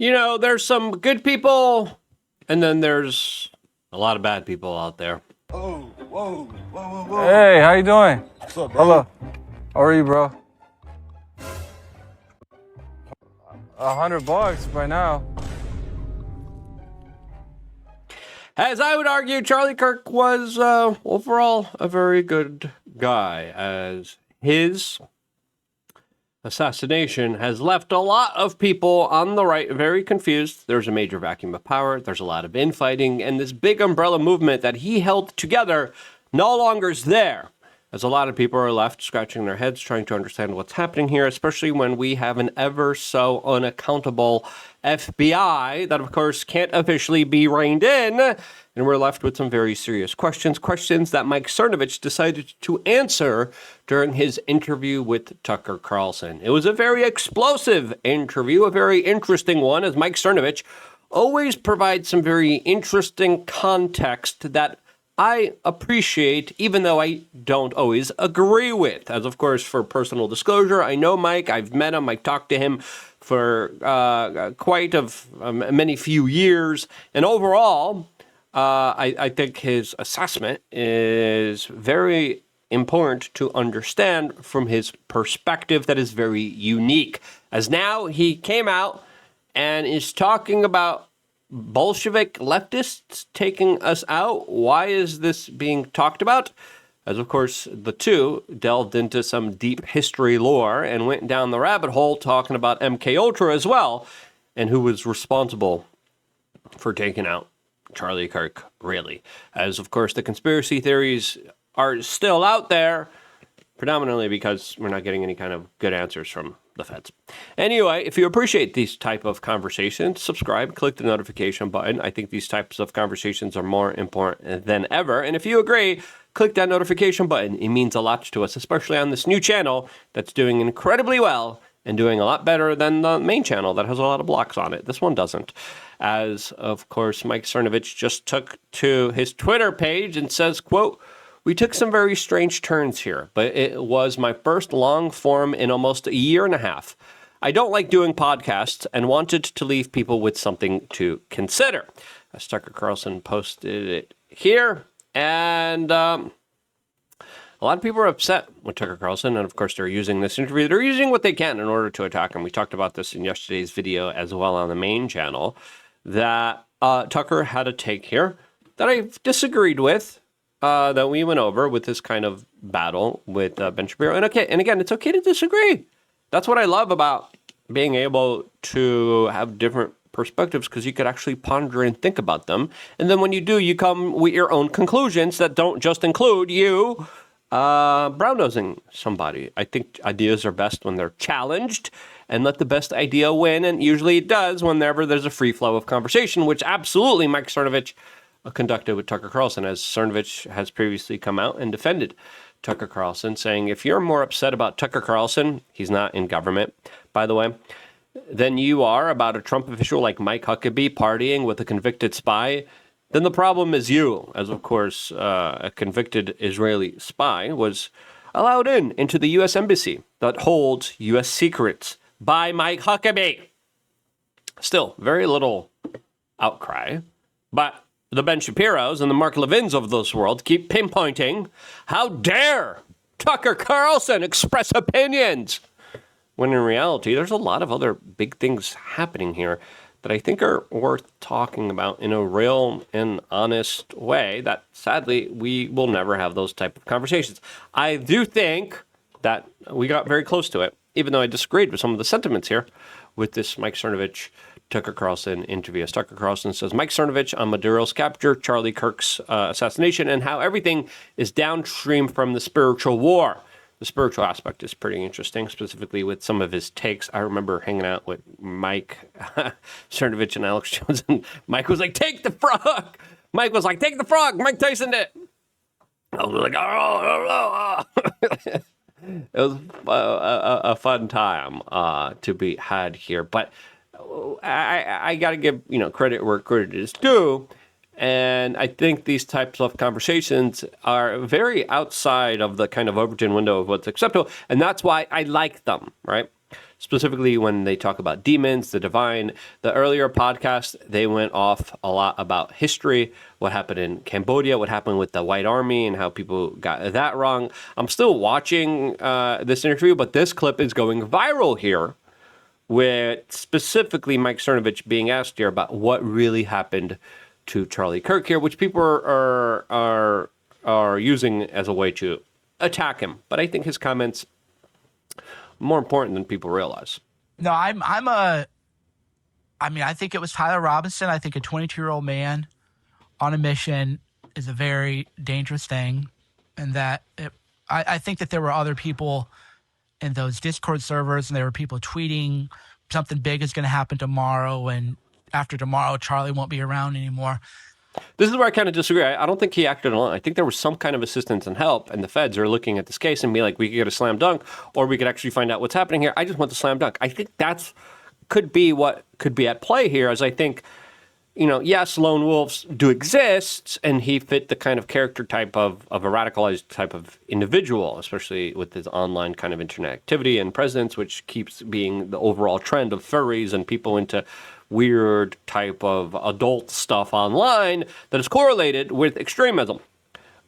You know, there's some good people, and then there's a lot of bad people out there. Oh, whoa, whoa, whoa, whoa. Hey, how you doing? What's up, bro? Hello. How are you, bro? $100 by now. As I would argue, Charlie Kirk was overall a very good guy, as his assassination has left a lot of people on the right very confused. There's a major vacuum of power, there's a lot of infighting, and this big umbrella movement that he held together no longer is there. As a lot of people are left scratching their heads trying to understand what's happening here, especially when we have an ever so unaccountable FBI that, of course, can't officially be reined in. And we're left with some very serious questions that Mike Cernovich decided to answer during his interview with Tucker Carlson. It was a very explosive interview, a very interesting one, as Mike Cernovich always provides some very interesting context that I appreciate, even though I don't always agree with. As, of course, for personal disclosure, I know Mike. I've met him. I talked to him for quite many few years. And overall, I think his assessment is very important to understand from his perspective that is very unique. As now he came out and is talking about Bolshevik leftists taking us out. Why is this being talked about? As, of course, the two delved into some deep history lore and went down the rabbit hole talking about MKUltra as well, and who was responsible for taking out Charlie Kirk, really. As, of course, the conspiracy theories are still out there, predominantly because we're not getting any kind of good answers from the feds. Anyway, if you appreciate these type of conversations, subscribe, click the notification button. I think these types of conversations are more important than ever. And if you agree, click that notification button. It means a lot to us, especially on this new channel that's doing incredibly well and doing a lot better than the main channel that has a lot of blocks on it. This one doesn't. As, of course, Mike Cernovich just took to his Twitter page and says, quote, "We took some very strange turns here, but it was my first long form in almost a year and a half. I don't like doing podcasts and wanted to leave people with something to consider." As Tucker Carlson posted it here, and a lot of people are upset with Tucker Carlson, and of course they're using this interview. They're using what they can in order to attack him. We talked about this in yesterday's video as well on the main channel, that Tucker had a take here that I've disagreed with. That we went over with this kind of battle with Ben Shapiro. And again, it's okay to disagree. That's what I love about being able to have different perspectives, because you could actually ponder and think about them. And then when you do, you come with your own conclusions that don't just include you brown-nosing somebody. I think ideas are best when they're challenged, and let the best idea win. And usually it does whenever there's a free flow of conversation, which absolutely Mike Cernovich conducted with Tucker Carlson, as Cernovich has previously come out and defended Tucker Carlson, saying, if you're more upset about Tucker Carlson, he's not in government, by the way, than you are about a Trump official like Mike Huckabee partying with a convicted spy, then the problem is you. As, of course, a convicted Israeli spy was allowed into the U.S. embassy that holds U.S. secrets by Mike Huckabee. Still, very little outcry, but the Ben Shapiros and the Mark Levins of this world keep pinpointing, how dare Tucker Carlson express opinions? When in reality, there's a lot of other big things happening here that I think are worth talking about in a real and honest way, that sadly we will never have those type of conversations. I do think that we got very close to it, even though I disagreed with some of the sentiments here with this Mike Cernovich Tucker Carlson interview. As Tucker Carlson says, Mike Cernovich on Maduro's capture, Charlie Kirk's assassination, and how everything is downstream from the spiritual war. The spiritual aspect is pretty interesting, specifically with some of his takes. I remember hanging out with Mike Cernovich and Alex Jones, and Mike was like, "Take the frog." Mike was like, "Take the frog." Mike Tyson did. I was like, "Oh." It was a fun time to be had here, but I got to give credit where credit is due. And I think these types of conversations are very outside of the kind of Overton window of what's acceptable. And that's why I like them, right? specifically when they talk about demons, the divine. The earlier podcast, they went off a lot about history, what happened in Cambodia, what happened with the White Army, and how people got that wrong. I'm still watching this interview, but this clip is going viral here, with specifically Mike Cernovich being asked here about what really happened to Charlie Kirk here, which people are using as a way to attack him. But I think his comments more important than people realize. No, I think it was Tyler Robinson. I think a 22-year-old man on a mission is a very dangerous thing, and that I think that there were other people in those Discord servers, and there were people tweeting something big is going to happen tomorrow, and after tomorrow, Charlie won't be around anymore. This is where I kind of disagree. I don't think he acted alone. I think there was some kind of assistance and help, and the feds are looking at this case and be like, we could get a slam dunk, or we could actually find out what's happening here. I just want the slam dunk. I think that's could be what could be at play here, as I think, yes, lone wolves do exist, and he fit the kind of character type of a radicalized type of individual, especially with his online kind of internet activity and presence, which keeps being the overall trend of furries and people into weird type of adult stuff online that is correlated with extremism.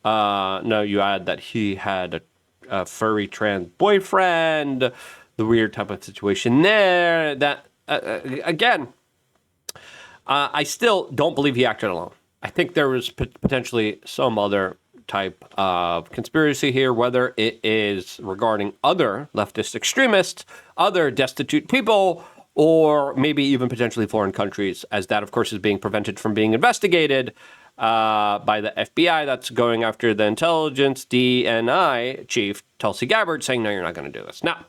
Now you add that he had a furry trans boyfriend, the weird type of situation there, that, again, I still don't believe he acted alone. I think there was potentially some other type of conspiracy here, whether it is regarding other leftist extremists, other destitute people, or maybe even potentially foreign countries, as that, of course, is being prevented from being investigated by the FBI. That's going after the intelligence DNI chief, Tulsi Gabbard, saying, no, you're not going to do this. Now,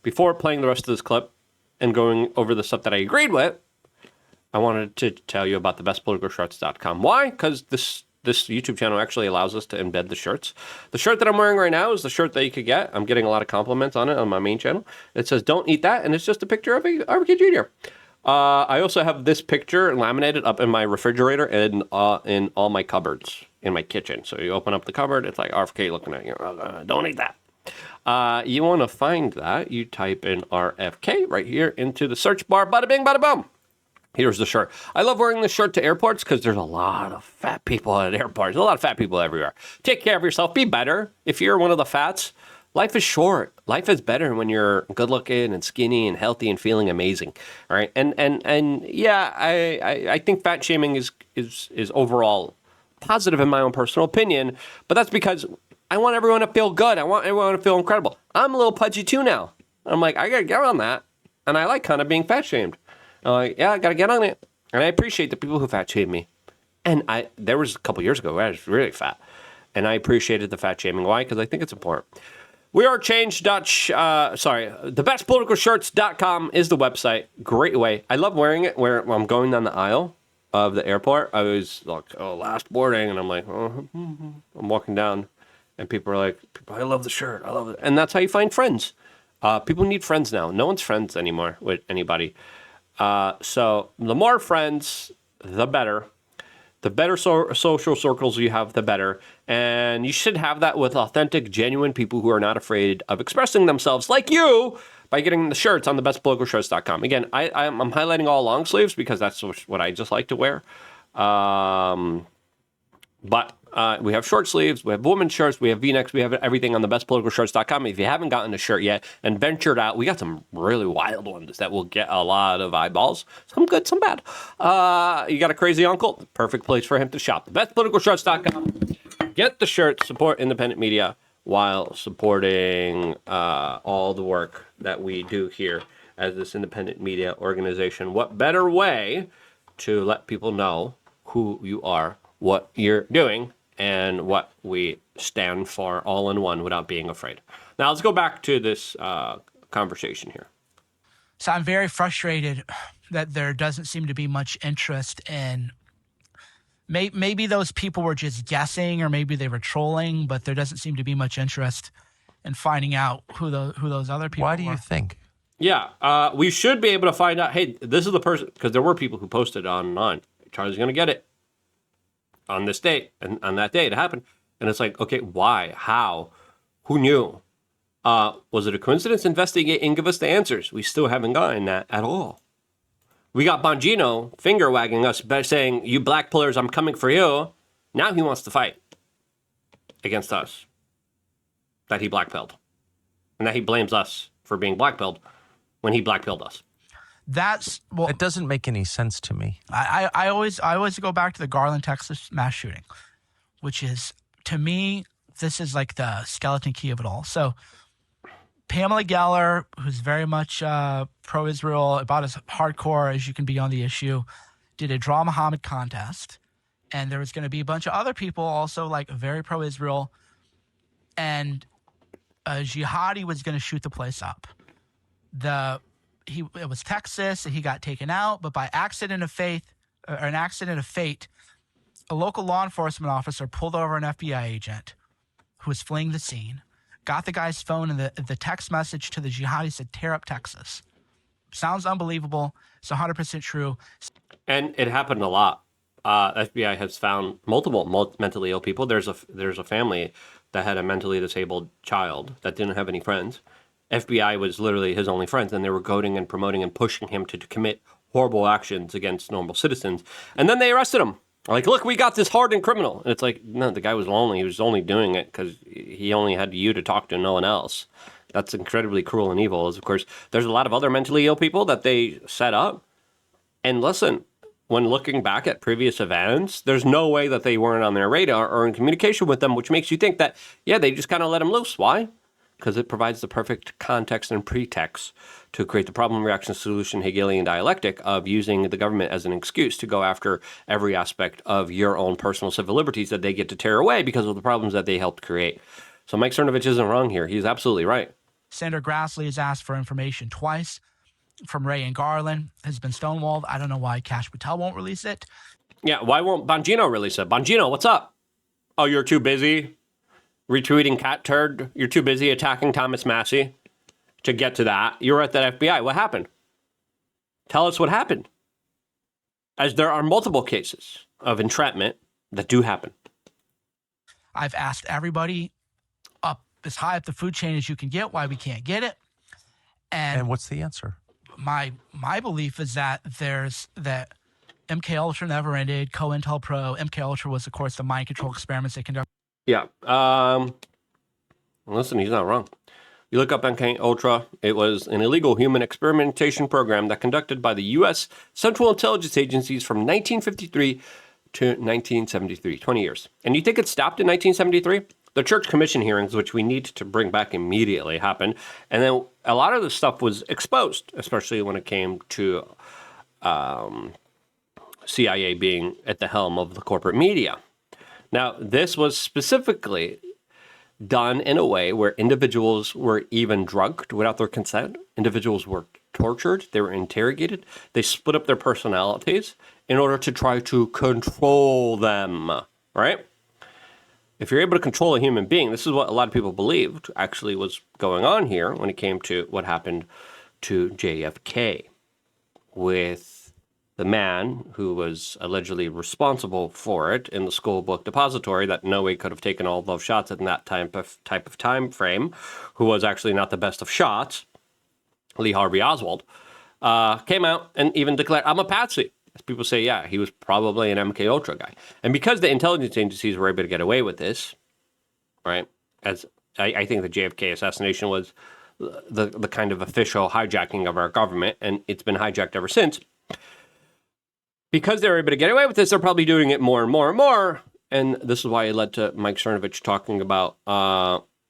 before playing the rest of this clip and going over the stuff that I agreed with, I wanted to tell you about thebestpoliticalshirts.com. Why? Because this YouTube channel actually allows us to embed the shirts. The shirt that I'm wearing right now is the shirt that you could get. I'm getting a lot of compliments on it on my main channel. It says, don't eat that, and it's just a picture of a RFK Jr. I also have this picture laminated up in my refrigerator and in all my cupboards in my kitchen. So you open up the cupboard, it's like RFK looking at you. Don't eat that. You want to find that, you type in RFK right here into the search bar. Bada bing, bada boom. Here's the shirt. I love wearing this shirt to airports because there's a lot of fat people at airports. There's a lot of fat people everywhere. Take care of yourself. Be better. If you're one of the fats, life is short. Life is better when you're good looking and skinny and healthy and feeling amazing. All right. And yeah, I think fat shaming is overall positive in my own personal opinion, but that's because I want everyone to feel good. I want everyone to feel incredible. I'm a little pudgy too now. I'm like, I got to get on that. And I like kind of being fat shamed. Yeah, I got to get on it. And I appreciate the people who fat shamed me. And there was a couple years ago where I was really fat. And I appreciated the fat shaming. Why? Because I think it's important. We are change. Thebestpoliticalshirts.com is the website. Great way. I love wearing it where I'm going down the aisle of the airport. I was like, last boarding. And I'm like, I'm walking down. And people are like, I love the shirt. I love it. And that's how you find friends. People need friends now. No one's friends anymore with anybody. So the more friends, the better. The better social circles you have, the better. And you should have that with authentic, genuine people who are not afraid of expressing themselves, like you, by getting the shirts on thebestpoliticalshirts.com. Again, I'm highlighting all long sleeves because that's what I just like to wear. But we have short sleeves, we have women's shirts, we have V-necks, we have everything on thebestpoliticalshirts.com. If you haven't gotten a shirt yet and ventured out, we got some really wild ones that will get a lot of eyeballs. Some good, some bad. You got a crazy uncle? Perfect place for him to shop. Thebestpoliticalshirts.com. Get the shirt, support independent media while supporting all the work that we do here as this independent media organization. What better way to let people know who you are, what you're doing, and what we stand for all in one without being afraid. Now, let's go back to this conversation here. So I'm very frustrated that there doesn't seem to be much interest in maybe those people were just guessing or maybe they were trolling, but there doesn't seem to be much interest in finding out who those other people were. Why do you think? Yeah, we should be able to find out, hey, this is the person, because there were people who posted online, Charlie's going to get it on this date, and on that day it happened. And it's like, okay, why? How? Who knew? Was it a coincidence? Investigate and give us the answers. We still haven't gotten that at all. We got Bongino finger wagging us by saying, you black pillars, I'm coming for you. Now he wants to fight against us. That he blackpilled. And that he blames us for being blackpilled when he blackpilled us. That's well. It doesn't make any sense to me. I always go back to the Garland, Texas mass shooting, which is, to me, this is like the skeleton key of it all. So Pamela Geller, who's very much pro-Israel, about as hardcore as you can be on the issue, did a Draw Muhammad contest. And there was going to be a bunch of other people also like very pro-Israel. And a jihadi was going to shoot the place up. It was Texas, and he got taken out, but by an accident of fate, a local law enforcement officer pulled over an FBI agent who was fleeing the scene, got the guy's phone, and the text message to the jihadi said, "Tear up Texas." Sounds unbelievable. It's 100% true. And it happened a lot. FBI has found multiple mentally ill people. There's a family that had a mentally disabled child that didn't have any friends. FBI was literally his only friends, and they were goading and promoting and pushing him to commit horrible actions against normal citizens. And then they arrested him. Like, look, we got this hardened criminal. And it's like, no, the guy was lonely. He was only doing it because he only had you to talk to, no one else. That's incredibly cruel and evil. Of course, there's a lot of other mentally ill people that they set up. And listen, when looking back at previous events, there's no way that they weren't on their radar or in communication with them, which makes you think that, yeah, they just kind of let him loose. Why? Because it provides the perfect context and pretext to create the problem, reaction, solution, Hegelian dialectic of using the government as an excuse to go after every aspect of your own personal civil liberties that they get to tear away because of the problems that they helped create. So Mike Cernovich isn't wrong here. He's absolutely right. Senator Grassley has asked for information twice from Ray and Garland, has been stonewalled. I don't know why Kash Patel won't release it. Yeah, why won't Bongino release it? Bongino, what's up? Oh, you're too busy retweeting cat turd? You're too busy attacking Thomas Massey to get to that. You were at that FBI. What happened? Tell us what happened. As there are multiple cases of entrapment that do happen. I've asked everybody up as high up the food chain as you can get why we can't get it. And what's the answer? My belief is that that MK Ultra never ended, COINTELPRO. MK Ultra was, of course, the mind control experiments they conducted. Yeah. Listen, he's not wrong. You look up MK Ultra, it was an illegal human experimentation program that conducted by the U.S. Central Intelligence Agencies from 1953 to 1973, 20 years. And you think it stopped in 1973? The Church Commission hearings, which we need to bring back immediately, happened. And then a lot of the stuff was exposed, especially when it came to CIA being at the helm of the corporate media. Now, this was specifically done in a way where individuals were even drugged without their consent. Individuals were tortured. They were interrogated. They split up their personalities in order to try to control them, right? If you're able to control a human being, this is what a lot of people believed actually was going on here when it came to what happened to JFK with the man who was allegedly responsible for it in the school book depository that no way could have taken all those shots in that type of time frame, who was actually not the best of shots, Lee Harvey Oswald, came out and even declared, I'm a patsy. As people say, yeah, he was probably an MK Ultra guy. And because the intelligence agencies were able to get away with this, right, as I think the JFK assassination was the kind of official hijacking of our government, and it's been hijacked ever since. Because they were able to get away with this, they're probably doing it more and more and more. And this is why it led to Mike Cernovich talking about,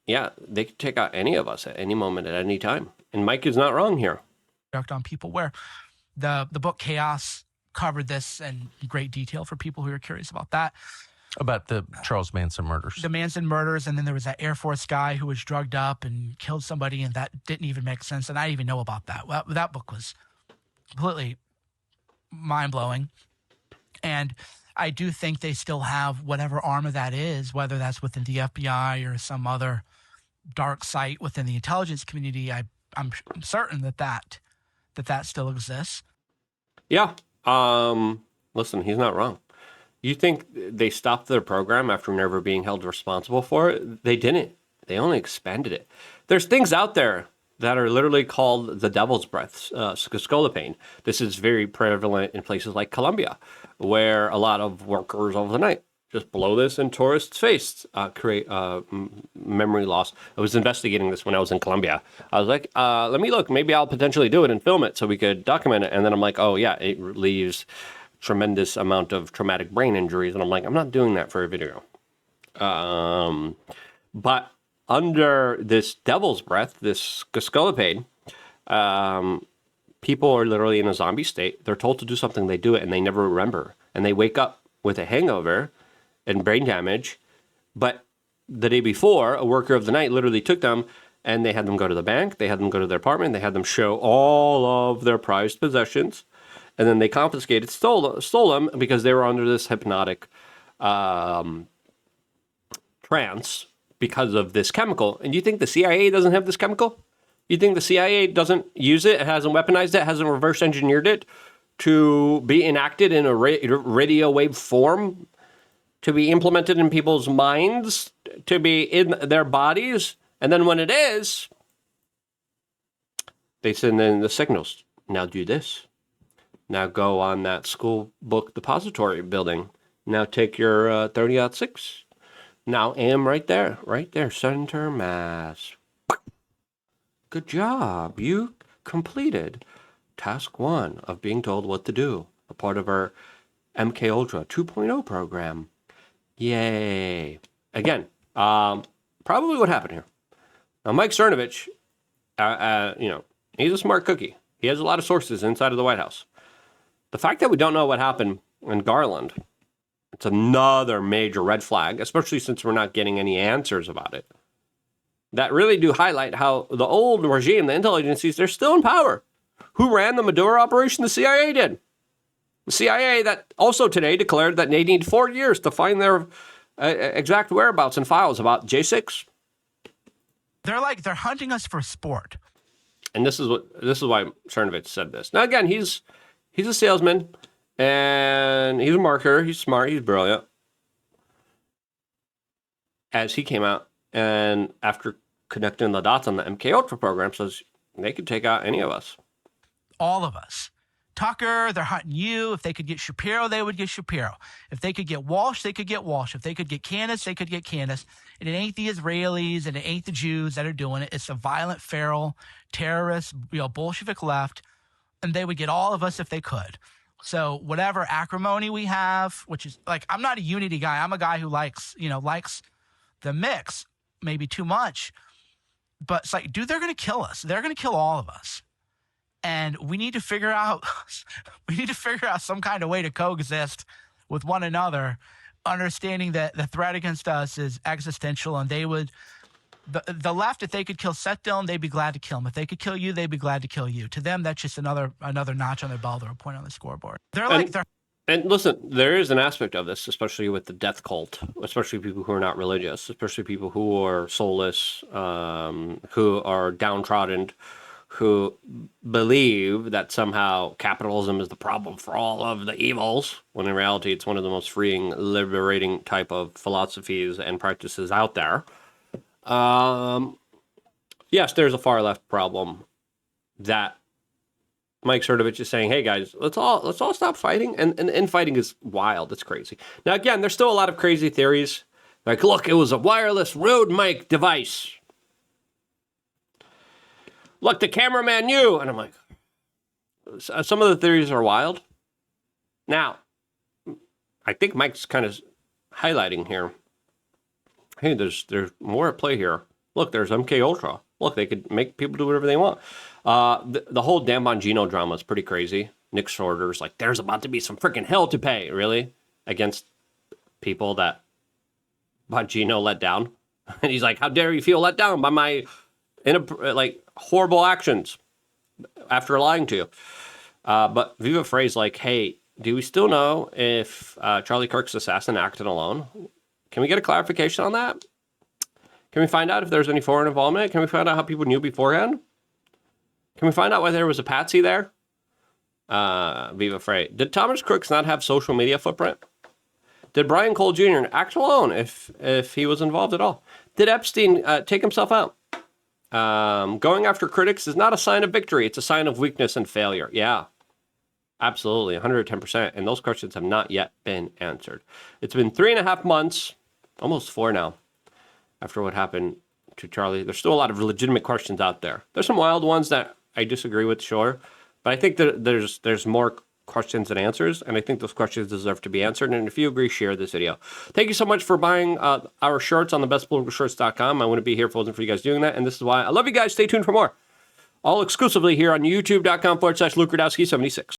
they could take out any of us at any moment, at any time. And Mike is not wrong here. On people where the book Chaos covered this in great detail for people who are curious about that. About the Charles Manson murders. The Manson murders, and then there was that Air Force guy who was drugged up and killed somebody, and that didn't even make sense. And I didn't even know about that. Well, that book was completely mind-blowing. And I do think they still have whatever arm of that is, whether that's within the FBI or some other dark site within the intelligence community. I'm certain that still exists. Yeah. Listen, he's not wrong. You think they stopped their program after never being held responsible for it? They didn't. They only expanded it. There's things out there that are literally called the devil's breath, scopolamine. This is very prevalent in places like Colombia, where a lot of workers overnight just blow this in tourists' face, create memory loss. I was investigating this when I was in Colombia. I was like, let me look. Maybe I'll potentially do it and film it so we could document it. And then I'm like, oh, yeah, it leaves tremendous amount of traumatic brain injuries. And I'm like, I'm not doing that for a video. But under this devil's breath, this scopolamine, people are literally in a zombie state. They're told to do something, they do it, and they never remember. And they wake up with a hangover and brain damage. But the day before, a worker of the night literally took them, and they had them go to the bank, they had them go to their apartment, they had them show all of their prized possessions, and then they confiscated, stole them because they were under this hypnotic trance because of this chemical. And you think the CIA doesn't have this chemical? You think the CIA doesn't use it, hasn't weaponized it, hasn't reverse engineered it to be enacted in a radio wave form, to be implemented in people's minds, to be in their bodies? And then when it is, they send in the signals. Now do this. Now go on that school book depository building. Now take your 30-06. Now aim right there, center mass. Good job. You completed task 1 of being told what to do, a part of our MK Ultra 2.0 program. Yay. Again, probably what happened here. Now, Mike Cernovich, he's a smart cookie. He has a lot of sources inside of the White House. The fact that we don't know what happened in Garland, it's another major red flag, especially since we're not getting any answers about it. That really do highlight how the old regime, the intel agencies, they're still in power. Who ran the Maduro operation? The CIA did. The CIA that also today declared that they need 4 years to find their exact whereabouts and files about J6. They're hunting us for sport. And this is why Cernovich said this. Now again, he's a salesman. And he's a marketer. He's smart. He's brilliant. As he came out and after connecting the dots on the MK Ultra program, says they could take out any of us. All of us. Tucker, they're hunting you. If they could get Shapiro, they would get Shapiro. If they could get Walsh, they could get Walsh. If they could get Candace, they could get Candace. And it ain't the Israelis and it ain't the Jews that are doing it. It's the violent, feral, terrorist, Bolshevik left. And they would get all of us if they could. So whatever acrimony we have, which is I'm not a unity guy. I'm a guy who likes the mix, maybe too much. But it's dude, they're going to kill us. They're going to kill all of us. And we need to figure out some kind of way to coexist with one another, understanding that the threat against us is existential, and they would the left, if they could kill Seth Dillon, they'd be glad to kill him. If they could kill you, they'd be glad to kill you. To them, that's just another notch on their belt or a point on the scoreboard. And listen, there is an aspect of this, especially with the death cult, especially people who are not religious, especially people who are soulless, who are downtrodden, who believe that somehow capitalism is the problem for all of the evils, when in reality it's one of the most freeing, liberating type of philosophies and practices out there. Yes, there's a far left problem that Mike Cernovich is saying, hey guys, let's all stop fighting. And infighting is wild. It's crazy. Now, again, there's still a lot of crazy theories. Like, look, it was a wireless road mic device. Look, the cameraman knew. And I'm like, some of the theories are wild. Now, I think Mike's kind of highlighting here. Hey, there's more at play here. Look, there's MK Ultra. Look, they could make people do whatever they want. The whole Dan Bongino drama is pretty crazy. Nick Shorter's like, there's about to be some freaking hell to pay, really, against people that Bongino let down. And he's like, how dare you feel let down by my horrible actions after lying to you. But Viva Frey's like, hey, do we still know if Charlie Kirk's assassin acted alone? Can we get a clarification on that? Can we find out if there's any foreign involvement? Can we find out how people knew beforehand? Can we find out why there was a patsy there? Viva Frey. Did Thomas Crooks not have social media footprint? Did Brian Cole Jr. act alone if he was involved at all? Did Epstein take himself out? Going after critics is not a sign of victory. It's a sign of weakness and failure. Yeah, absolutely, 110%. And those questions have not yet been answered. It's been 3.5 months, almost 4 now, after what happened to Charlie. There's still a lot of legitimate questions out there. There's some wild ones that I disagree with, sure. But I think that there's more questions than answers, and I think those questions deserve to be answered. And if you agree, share this video. Thank you so much for buying our shirts on thebestpoliticalshirts.com. I wouldn't be here if it wasn't for you guys doing that, and this is why I love you guys. Stay tuned for more. All exclusively here on youtube.com/LukeRadowski76.